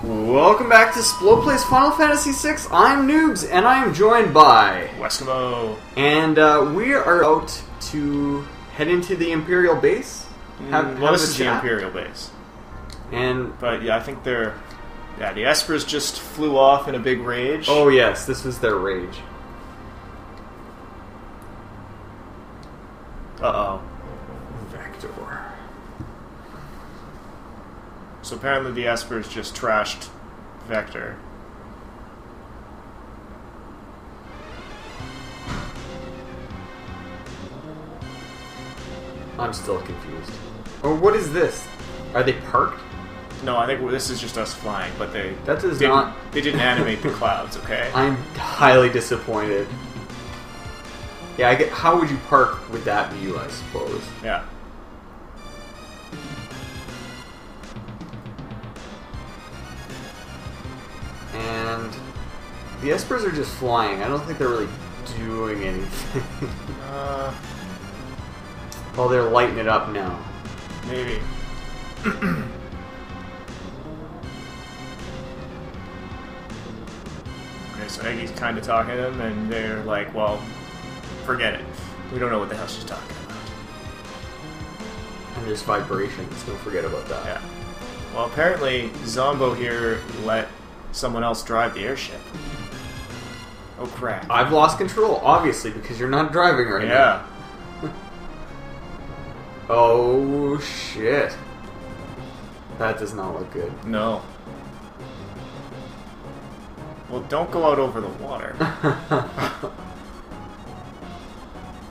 Welcome back to Splode Plays Final Fantasy VI. I'm Newbs, and I am joined by Weskimo. And we are out to head into the Imperial base. This is the Imperial base. But yeah, I think the Espers just flew off in a big rage. Oh yes, this was their rage. Uh-oh. Vector. So apparently the Espers just trashed Vector. I'm still confused. Oh, what is this? Are they parked? No, I think this is just us flying, but they didn't animate the clouds, okay? I'm highly disappointed. Yeah, I get. How would you park with that view, I suppose? Yeah. And the Espers are just flying. I don't think they're really doing anything. Well, they're lighting it up now. Maybe. Okay, so Eggy's kind of talking to them, and they're like, well, forget it. We don't know what the hell she's talking about. And there's vibrations. Don't forget about that. Yeah. Well, apparently, Zombo here let someone else drive the airship. Oh, crap. I've lost control, obviously, because you're not driving right now. Yeah. Oh, shit. That does not look good. No. Well, don't go out over the water.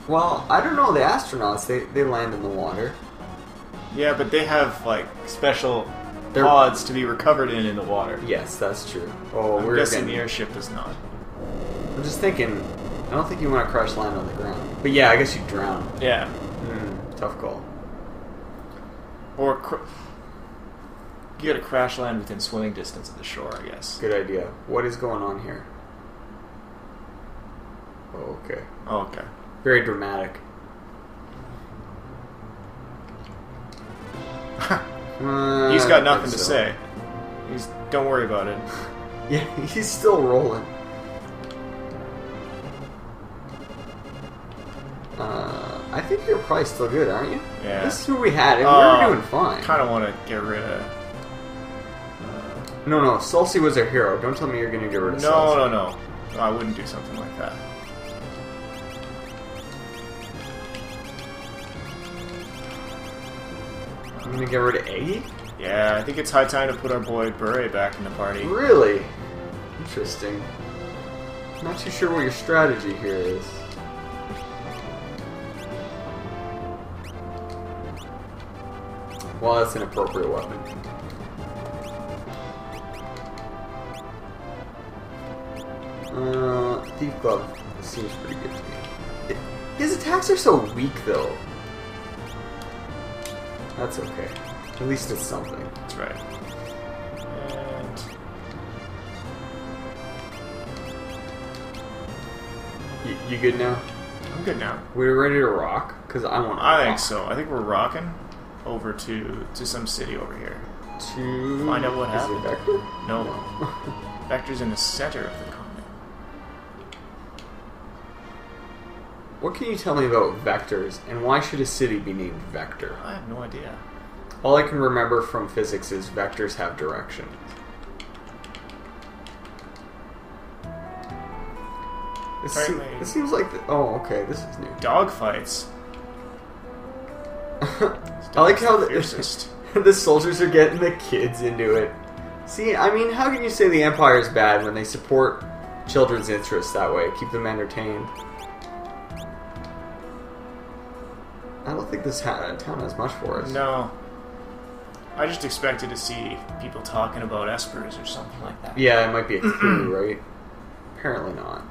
Well, I don't know. The astronauts, they land in the water. Yeah, but they have, like, special pods to be recovered in the water. Yes, that's true. Oh, I'm guessing the airship does not. I'm just thinking, I don't think you want to crash land on the ground. But yeah, I guess you drown. Yeah. Tough call. Or you gotta crash land within swimming distance of the shore, I guess. Good idea. What is going on here? Oh, okay. Oh, okay. Very dramatic. He's got nothing to say. Don't worry about it. Yeah, he's still rolling. I think you're probably still good, aren't you? Yeah. This is who we had, and we were doing fine. Kind of want to get rid of... No, Sulcy was our hero. Don't tell me you're going to get rid of Sulcy. No. I wouldn't do something like that. I'm going to get rid of Eggy? Yeah, I think it's high time to put our boy Bure back in the party. Really? Interesting. Not too sure what your strategy here is. Well, that's an appropriate weapon. Thief Glove seems pretty good to me. His attacks are so weak, though. That's okay. At least it's something. That's right. And... You good now? I'm good now. We're ready to rock? Because I want to I think so. I think we're rocking over to some city over here. To find out what happened. Is it Vector? No. Vector's in the center of the continent. What can you tell me about vectors, and why should a city be named Vector? I have no idea. All I can remember from physics is vectors have direction. This seems like... oh, okay, this is new. Dogfights. I like how the soldiers are getting the kids into it. See, I mean, how can you say the Empire is bad when they support children's interests that way? Keep them entertained. I don't think this town has much for us. No. I just expected to see people talking about Espers or something like that. Yeah, it might be a clue, right? Apparently not.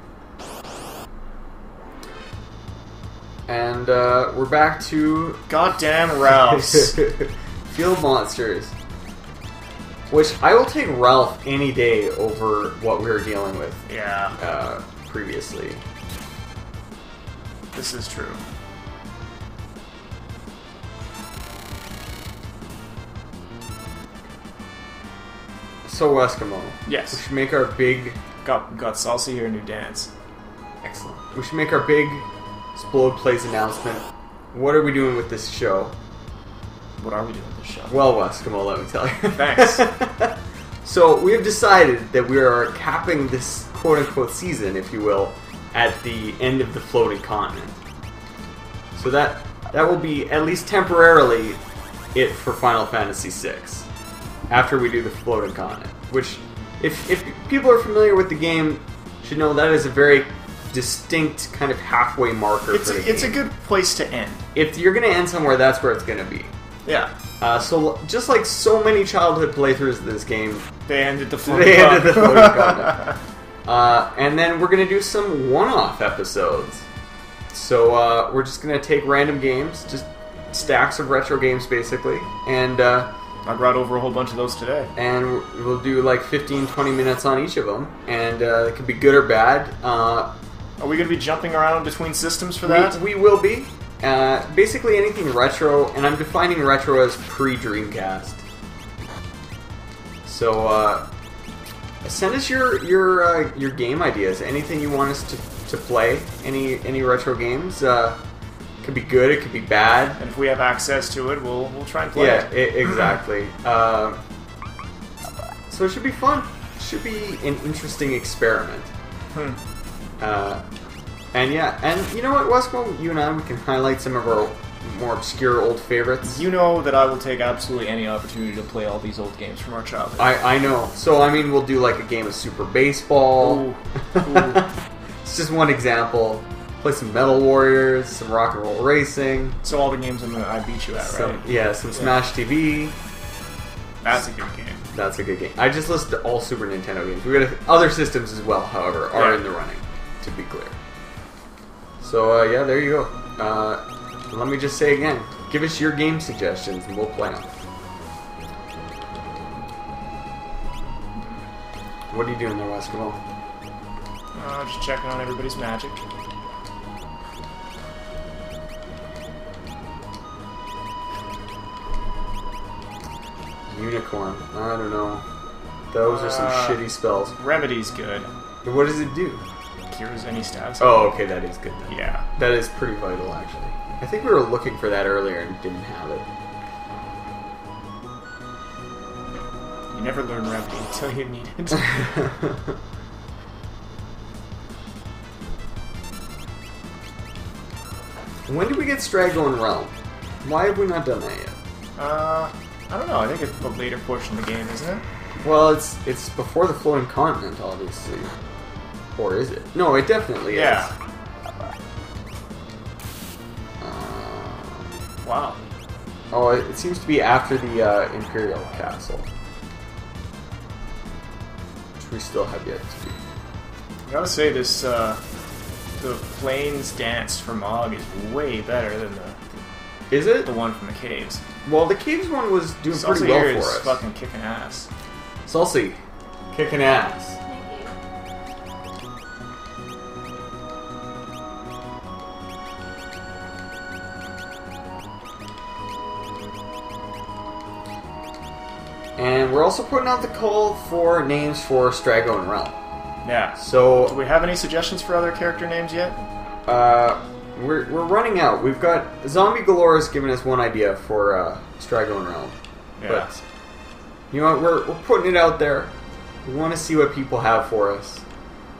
And we're back to... Goddamn Ralphs. Field monsters. Which, I will take Ralph any day over what we were dealing with. Yeah. Previously. This is true. So Weskimo. Yes. We should make our big... Got salsa here, new dance. Excellent. We should make our big Splode Plays announcement. What are we doing with this show? What are we doing with this show? Well, Weskimo, let me tell you. Thanks. So we have decided that we are capping this quote-unquote season, if you will, at the end of the floating continent. So that will be, at least temporarily, it for Final Fantasy VI. After we do the floating continent. Which, if people are familiar with the game, should know that is a very distinct kind of halfway marker for the game. It's a good place to end. If you're going to end somewhere, that's where it's going to be. Yeah. So just like so many childhood playthroughs of this game, they ended the floating continent. And then we're going to do some one-off episodes. So we're just going to take random games, just stacks of retro games basically, and I brought over a whole bunch of those today. And we'll do like 15-20 minutes on each of them, and it could be good or bad. Are we going to be jumping around between systems for that? We will be. Basically anything retro, and I'm defining retro as pre-Dreamcast. So send us your game ideas. Anything you want us to play. Any retro games. Could be good, it could be bad. And if we have access to it, we'll try and play it. Yeah, exactly. So it should be fun. It should be an interesting experiment. And yeah, and you know what, Weskimo? You and I, we can highlight some of our more obscure old favorites. You know that I will take absolutely any opportunity to play all these old games from our childhood. I know. So, I mean, we'll do like a game of Super Baseball. Ooh. It's just one example. Play some Metal Warriors, some Rock and Roll Racing. So all the games I beat you at, right? Yeah, some Smash TV. That's a good game. That's a good game. I just listed all Super Nintendo games. We got other systems as well, however, are in the running, to be clear. So, yeah, there you go. Let me just say again, give us your game suggestions and we'll play them. What are you doing there, Weskimo? Just checking on everybody's magic. Unicorn. I don't know. Those are some shitty spells. Remedy's good. But what does it do? Cures any stabs. Oh, okay, that is good then. Yeah. That is pretty vital, actually. I think we were looking for that earlier and didn't have it. You never learn Remedy until you need it. When did we get Straggling Realm? Why have we not done that yet? I don't know. I think it's a later portion of the game, isn't it? Well, it's before the Floating Continent, obviously. Or is it? No, it definitely is. Wow. Oh, it seems to be after the Imperial Castle. Which we still have yet to do. I gotta say, this, the Plains dance for Mog is way better than Is it? the one from the caves. Well, the caves one was doing Salsa pretty well here for is us. fucking kicking ass. Salsi, kicking ass. And we're also putting out the call for names for Straggling Realm. Yeah. So, do we have any suggestions for other character names yet? we're running out. We've got Zombie Galore has given us one idea for Straggling Realm. Yeah. But you know what? We're putting it out there. We want to see what people have for us.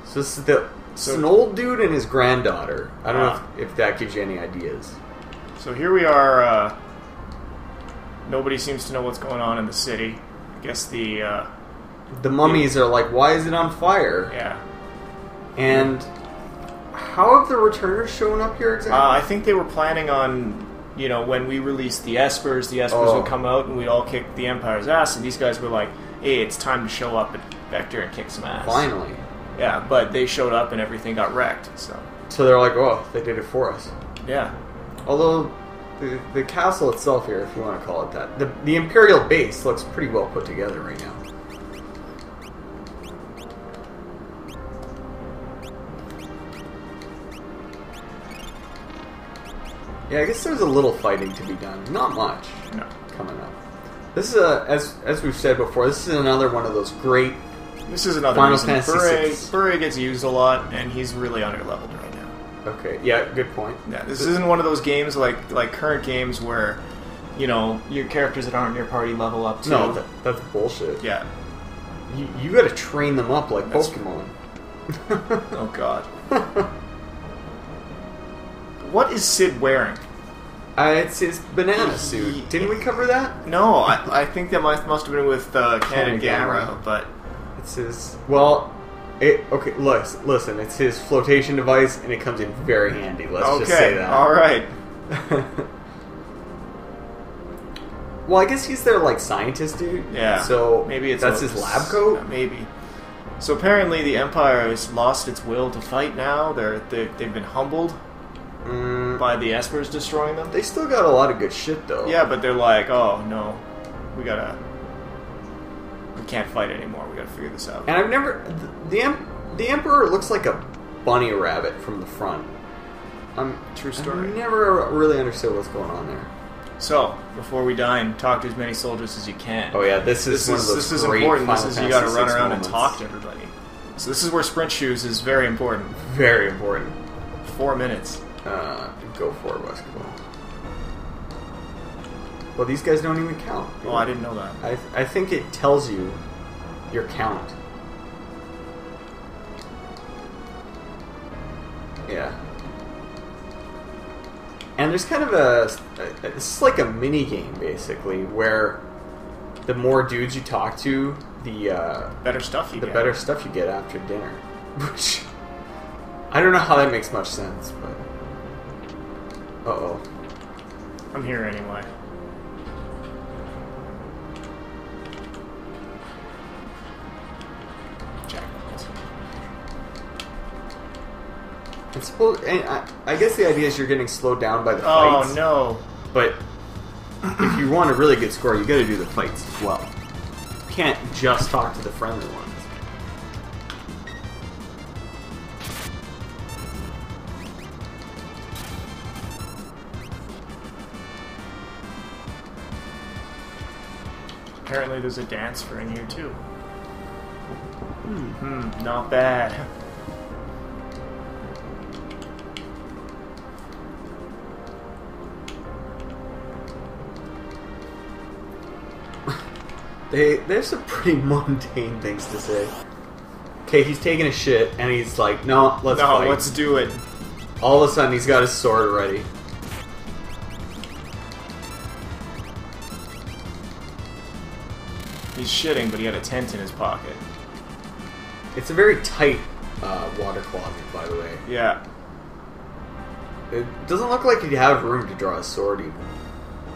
So this is it's an old dude and his granddaughter. I don't know if that gives you any ideas. So here we are. Nobody seems to know what's going on in the city. I guess the mummies are like, why is it on fire? Yeah. And how have the returners shown up here exactly? I think they were planning on, when we released the Espers would come out and we'd all kick the Empire's ass, and these guys were like, hey, it's time to show up at Vector and kick some ass. Finally. Yeah, but they showed up and everything got wrecked, so they're like, oh, they did it for us. Yeah. Although, the castle itself here, if you want to call it that, the Imperial base looks pretty well put together right now. Yeah, I guess there's a little fighting to be done. Not much. No. Coming up. This is as we've said before. This is another one of those great. This is another Final reason Fantasy Bure gets used a lot, and he's really underleveled right now. Okay, yeah, good point. Yeah, this isn't one of those games like current games where, you know, your characters that aren't in your party level up too. No, that's bullshit. Yeah. You got to train them up like Pokemon. Oh god. What is Sid wearing? It's his banana suit. Didn't we cover that? No, I think that must have been with Candid Gamera, but it's his. Well, okay. Listen. It's his flotation device, and it comes in very handy. Let's just say that. All right. Well, I guess he's their like scientist dude. Yeah. So maybe that's his lab coat. Maybe. So apparently, the Empire has lost its will to fight now. They've been humbled. By the Espers destroying them. They still got a lot of good shit, though. Yeah, but they're like, oh no, we can't fight anymore. We gotta figure this out. And I've never the Emperor looks like a bunny rabbit from the front. True story. I never really understood what's going on there. So before we dine, talk to as many soldiers as you can. Oh yeah, this is one of those. This is great important. Final This is you got to Fantasy run VI around moments. and talk to everybody. So this is where sprint shoes is very important. Very important. 4 minutes. Go for it, Weskimo. Well, these guys don't even count. Oh, I didn't know that. I think it tells you your count. Yeah. And there's kind of it's like a mini game basically, where the more dudes you talk to, the better stuff you get. The better stuff you get after dinner. Which I don't know how that makes much sense, but uh-oh. I'm here anyway. I guess the idea is you're getting slowed down by the fights. Oh no! But if you want a really good score, you got to do the fights as well. You can't just talk to the friendly ones. Apparently, there's a dancer in here too. Not bad. There's some pretty mundane things to say. Okay, he's taking a shit, and he's like, no, let's fight. Let's do it. All of a sudden, he's got his sword ready. He's shitting, but he had a tent in his pocket. It's a very tight water closet, by the way. Yeah. It doesn't look like you have room to draw a sword, even.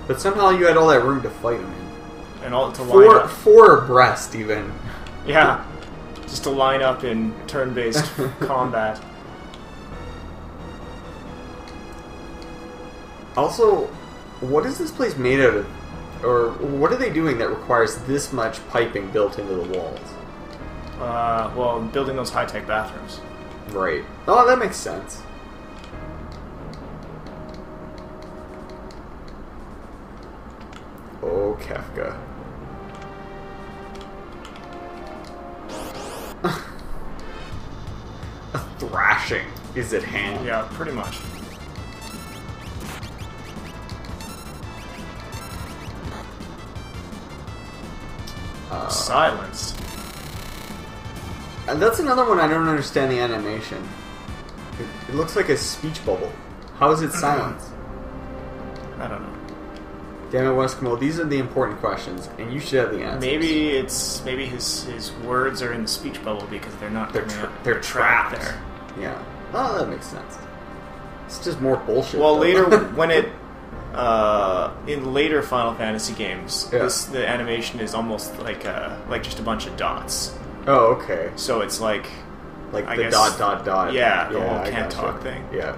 But somehow you had all that room to fight him in. And all to line up. Four abreast, even. Yeah. Just to line up in turn-based combat. Also, what is this place made out of? Or what are they doing that requires this much piping built into the walls? Well, building those high-tech bathrooms. Right. Oh, that makes sense. Oh, Kefka. A thrashing is at hand. Yeah, pretty much. Silenced. And that's another one I don't understand the animation. It looks like a speech bubble. How is it silenced? I don't know. Damn it, Weskimo, these are the important questions, and you should have the answers. Maybe his words are in the speech bubble because they're not. They're trapped there. Yeah. Oh, that makes sense. It's just more bullshit. Well, though. later when it in later Final Fantasy games, the animation is almost like just a bunch of dots. Oh, okay. So it's like I guess, dot. Yeah, the whole can't talk thing. Yeah.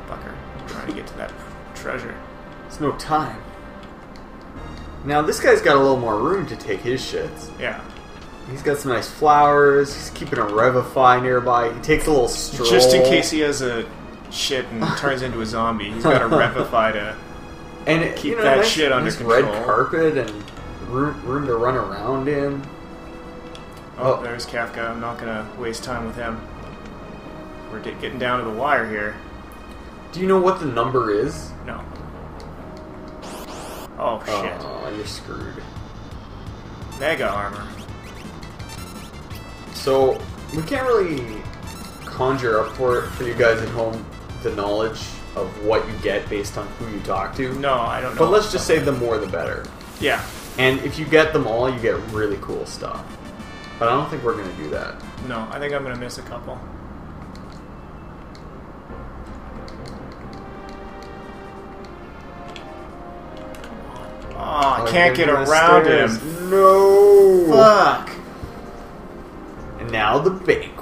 Fucker, trying to get to that treasure. There's no time. Now this guy's got a little more room to take his shits. Yeah. He's got some nice flowers. He's keeping a Revify nearby. He takes a little stroll. Just in case he has a shit and turns into a zombie. He's got to revivify to and keep that nice, shit under nice control. Red carpet and room to run around in. Oh, there's Kafka. I'm not gonna waste time with him. We're getting down to the wire here. Do you know what the number is? No. Oh shit. Oh, you're screwed. Mega armor. So we can't really conjure up for you guys at home the knowledge of what you get based on who you talk to. No, I don't know. But let's just say the more the better. Yeah. And if you get them all, you get really cool stuff. But I don't think we're going to do that. No, I think I'm going to miss a couple. Oh, I can't get around him. No! Fuck! And now the bait.